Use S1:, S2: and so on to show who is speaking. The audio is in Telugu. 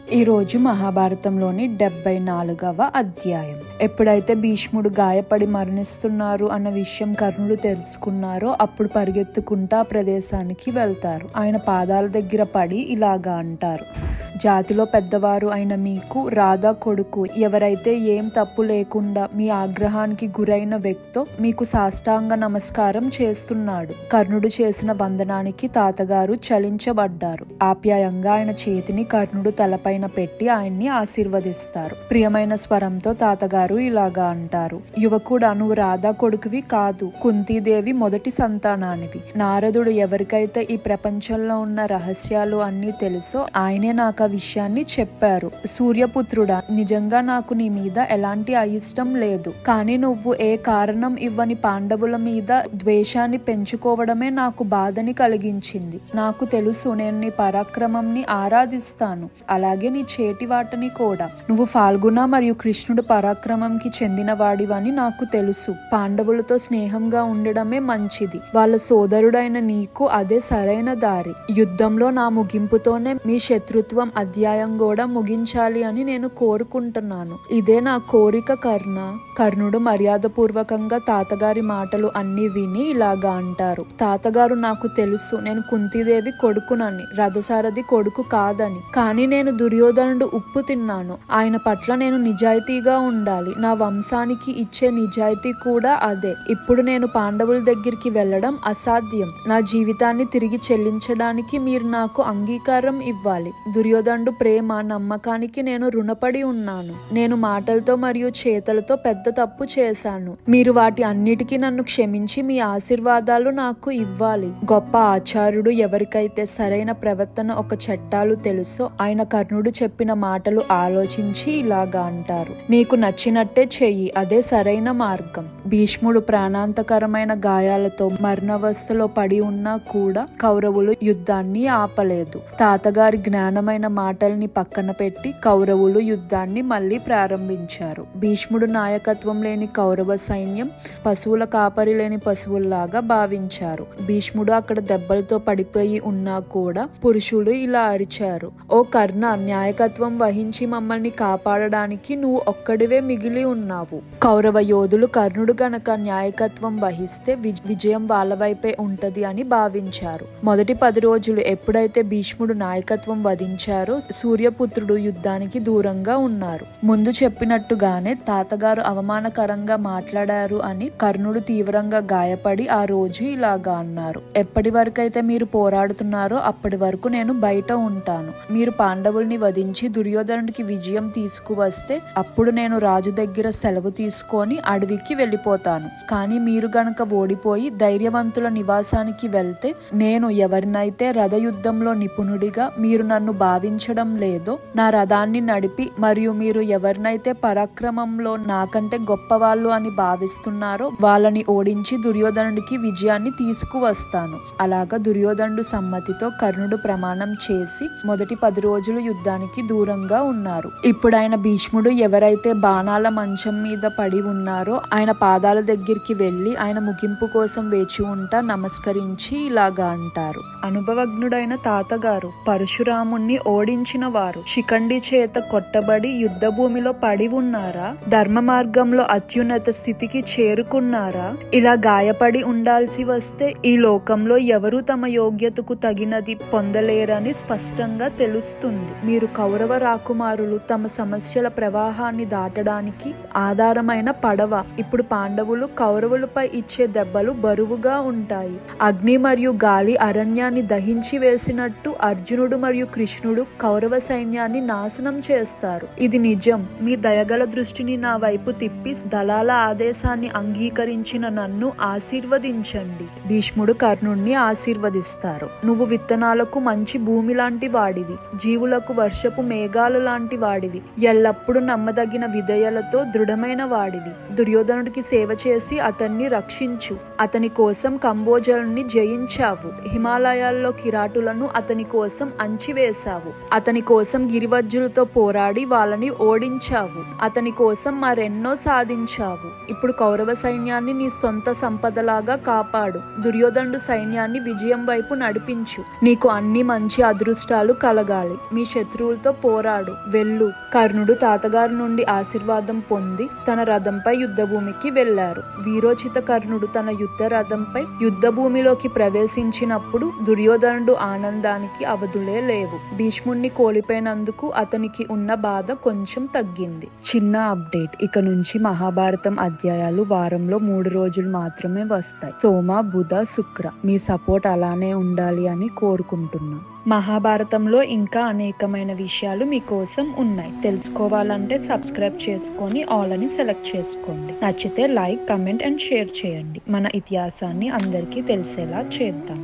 S1: ఈ రోజు మహాభారతంలోని 74వ అధ్యాయం. ఎప్పుడైతే భీష్ముడు గాయపడి మరణిస్తున్నారు అన్న విషయం కర్ణుడు తెలుసుకున్నారో అప్పుడు పరిగెత్తుకుంటా ప్రదేశానికి వెళ్తారు. ఆయన పాదాల దగ్గర పడి ఇలాగా అంటారు: జాతిలో పెద్దవారు అయిన మీకు రాధా కొడుకు ఎవరైతే ఏం తప్పు లేకుండా మీ ఆగ్రహానికి గురైన వ్యక్తో మీకు సాష్టాంగ నమస్కారం చేస్తున్నాడు. కర్ణుడు చేసిన వందనానికి తాతగారు చలించబడ్డారు. ఆప్యాయంగా ఆయన చేతిని కర్ణుడు తలపైన పెట్టి ఆయన్ని ఆశీర్వదిస్తారు. ప్రియమైన స్వరంతో తాతగారు ఇలాగా అంటారు: యువకుడా, నువ్వు రాధా కొడుకువి కాదు, కుంతీదేవి మొదటి సంతానానివి. నారదుడు ఎవరికైతే ఈ ప్రపంచంలో ఉన్న రహస్యాలు అన్నీ తెలుసో ఆయనే నాకు ఆ విషయాన్ని చెప్పారు. సూర్యపుత్రుడా, నిజంగా నాకు నీ మీద ఎలాంటి అయిష్టం లేదు, కానీ నువ్వు ఏ కారణం ఇవ్వని పాండవుల మీద ద్వేషాన్ని పెంచుకోవడమే నాకు బాధని కలిగించింది. నాకు తెలుసు, నేను నీ పరాక్రమంని ఆరాధిస్తాను, అలాగే నీ చేటివాటని కూడా. నువ్వు ఫాల్గుణ మరియు కృష్ణుడు పరాక్రమంకి చెందిన వాడివని నాకు తెలుసు. పాండవులతో స్నేహంగా ఉండడమే మంచిది. వాళ్ళ సోదరుడైన నీకు అదే సరైన దారి. యుద్ధంలో నా ముగింపుతోనే మీ శత్రుత్వం అధ్యాయం కూడా ముగించాలి అని నేను కోరుకుంటున్నాను. ఇదే నా కోరిక కర్ణ. కర్ణుడు మర్యాదపూర్వకంగా తాతగారి మాటలు అన్ని విని ఇలాగా అంటారు: తాతగారు, నాకు తెలుసు నేను కుంతీదేవి కొడుకునని, రథసారథి కొడుకు కాదని. కానీ నేను దుర్యోధనుడు ఉప్పు తిన్నాను. ఆయన పట్ల నేను నిజాయితీగా ఉండాలి. నా వంశానికి ఇచ్చే నిజాయితీ కూడా అదే. ఇప్పుడు నేను పాండవుల దగ్గరికి వెళ్ళడం అసాధ్యం. నా జీవితాన్ని తిరిగి చెల్లించడానికి మీరు నాకు అంగీకారం ఇవ్వాలి. దుర్యోధనుడు ప్రేమ, నమ్మకానికి నేను రుణపడి ఉన్నాను. నేను మాటలతో మరియు చేతలతో పెద్ద తప్పు చేశాను. మీరు వాటి అన్నిటికీ నన్ను క్షమించి మీ ఆశీర్వాదాలు నాకు ఇవ్వాలి. గొప్ప ఆచార్యుడు ఎవరికైతే సరైన ప్రవర్తన ఒక చట్టాలు తెలుసో ఆయన కర్ణుడు చెప్పిన మాటలు ఆలోచించి ఇలాగా అంటారు: నీకు నచ్చినట్టే చెయ్యి, అదే సరైన మార్గం. భీష్ముడు ప్రాణాంతకరమైన గాయాలతో మరణావస్థలో పడి ఉన్నా కూడా కౌరవులు యుద్ధాన్ని ఆపలేదు. తాతగారి జ్ఞానమైన మాటల్ని పక్కన పెట్టి కౌరవులు యుద్ధాన్ని మళ్ళీ ప్రారంభించారు. భీష్ముడు నాయకత్వం లేని కౌరవ సైన్యం పశువుల కాపరి లేని పశువుల్లాగా భావించారు. భీష్ముడు అక్కడ దెబ్బలతో పడిపోయి ఉన్నా కూడా పురుషులు ఇలా అరిచారు: ఓ కర్ణ, నాయకత్వం వహించి మమ్మల్ని కాపాడడానికి నువ్వు ఒక్కడివే మిగిలి ఉన్నావు. కౌరవ యోధులు కర్ణుడు గనక నాయకత్వం వహిస్తే విజయం వాళ్ళ వైపే ఉంటది అని భావించారు. మొదటి 10 రోజులు ఎప్పుడైతే భీష్ముడు నాయకత్వం వధించారో సూర్యపుత్రుడు యుద్ధానికి దూరంగా ఉన్నారు. ముందు చెప్పినట్టుగానే తాతగారు అవమానకరంగా మాట్లాడారు అని కర్ణుడు తీవ్రంగా గాయపడి ఆ రోజు ఇలాగా అన్నారు: ఎప్పటి వరకైతే మీరు పోరాడుతున్నారో అప్పటి వరకు నేను బయట ఉంటాను. మీరు పాండవుల్ని వధించి దుర్యోధనుడికి విజయం తీసుకువస్తే అప్పుడు నేను రాజు దగ్గర సెలవు తీసుకొని అడవికి వెళ్ళిపోతాను. కానీ మీరు గనక ఓడిపోయి ధైర్యవంతుల నివాసానికి వెళ్తే నేను ఎవరినైతే రథయుద్ధంలో నిపుణుడిగా మీరు నన్ను భావించడం లేదో, నా రథాన్ని నడిపి మరియు మీరు ఎవరినైతే పరాక్రమంలో నాకంటే గొప్పవాళ్ళు అని భావిస్తున్నారో వాళ్ళని ఓడించి దుర్యోధనుడికి విజయాన్ని తీసుకువస్తాను. అలాగా దుర్యోధనుడు సమ్మతితో కర్ణుడు ప్రమాణం చేసి మొదటి 10 రోజులు యుద్ధానికి దూరంగా ఉన్నారు. ఇప్పుడు ఆయన భీష్ముడు ఎవరైతే బాణాల మంచం మీద పడి ఉన్నారో ఆయన పాదాల దగ్గరికి వెళ్లి ఆయన ముగింపు కోసం వేచి ఉంటా నమస్కరించి ఇలాగా అంటారు: అనుభవజ్ఞుడైన తాతగారు, పరశురాముణ్ణి ఓడించిన వారు శిఖండి చేత కొట్టబడి యుద్ధ భూమిలో పడి ఉన్నారా? ధర్మ మార్గంలో అత్యున్నత స్థితికి చేరుకున్నారా? ఇలా గాయపడి ఉండాల్సి వస్తే ఈ లోకంలో ఎవరు తమ యోగ్యతకు తగినది పొందలేరని స్పష్టంగా తెలుస్తుంది. మీరు కౌరవ రాకుమారులు తమ సమస్యల ప్రవాహాన్ని దాటడానికి ఆధారమైన పడవ. ఇప్పుడు పాండవులు కౌరవులపై ఇచ్చే దెబ్బలు బరువుగా ఉంటాయి. అగ్ని మరియు గాలి అరణ్యాన్ని దహించి వేసినట్టు అర్జునుడు మరియు కృష్ణుడు కౌరవ సైన్యాన్ని నాశనం చేస్తారు. ఇది నిజం. మీ దయగల దృష్టిని నా వైపు తిప్పి దళాల ఆదేశాన్ని అంగీకరించిన నన్ను ఆశీర్వదించండి. భీష్ముడు కర్ణుణ్ణి ఆశీర్వదిస్తారు: నువ్వు విత్తనాలకు మంచి భూమి లాంటి వాడివి, జీవులకు వర్షపు మేఘాలు లాంటి వాడివి, ఎల్లప్పుడూ నమ్మదగిన విధేయలతో దృఢమైన వాడివి. దుర్యోధనుడికి సేవ చేసి అతన్ని రక్షించు. అతని కోసం కంబోజుల్ని జయించావు. హిమాలయాల్లో కిరాటులను అతని కోసం అంచివేశావు. అతని కోసం గిరివజ్జులతో పోరాడి వాళ్ళని ఓడించావు. అతని కోసం మరెన్నో సాధించావు. ఇప్పుడు కౌరవ సైన్యాన్ని నీ సొంత సంపదలాగా కాపాడు. దుర్యోధనుడు సైన్యాన్ని విజయం వైపు నడిపించు. నీకు అన్ని మంచి అదృష్టాలు కలగాలి. మీ శత్రువులతో పోరాడు, వెళ్ళు. కర్ణుడు తాతగారి నుండి ఆశీర్వాదం పొంది తన రథంపై యుద్ధభూమికి వెళ్లారు. వీరోచిత కర్ణుడు తన యుద్ధ రథంపై యుద్ధభూమిలోకి ప్రవేశించినప్పుడు దుర్యోధనుడు ఆనందానికి అవధులే లేవు. భీష్ముణ్ణి కోల్పోయినందుకు అతనికి ఉన్న బాధ కొంచెం తగ్గింది. చిన్న అప్డేట్, ఇక నుంచి మహాభారతం అధ్యాయాలు వారంలో 3 రోజులు మాత్రమే వస్తాయి. సోమ, బుధ, శుక్ర. మీ సపోర్ట్ అలానే ఉండాలి అని కోరుకుంటున్నాం. మహాభారతంలో ఇంకా అనేకమైన విషయాలు మీకోసం ఉన్నాయి. తెలుసుకోవాలంటే సబ్స్క్రైబ్ చేసుకొని ఆల్ అని సెలెక్ట్ చేసుకోండి. నచ్చితే లైక్, కమెంట్ అండ్ షేర్ చేయండి. మన ఇతిహాసాన్ని అందరికీ తెలిసేలా చేద్దాం.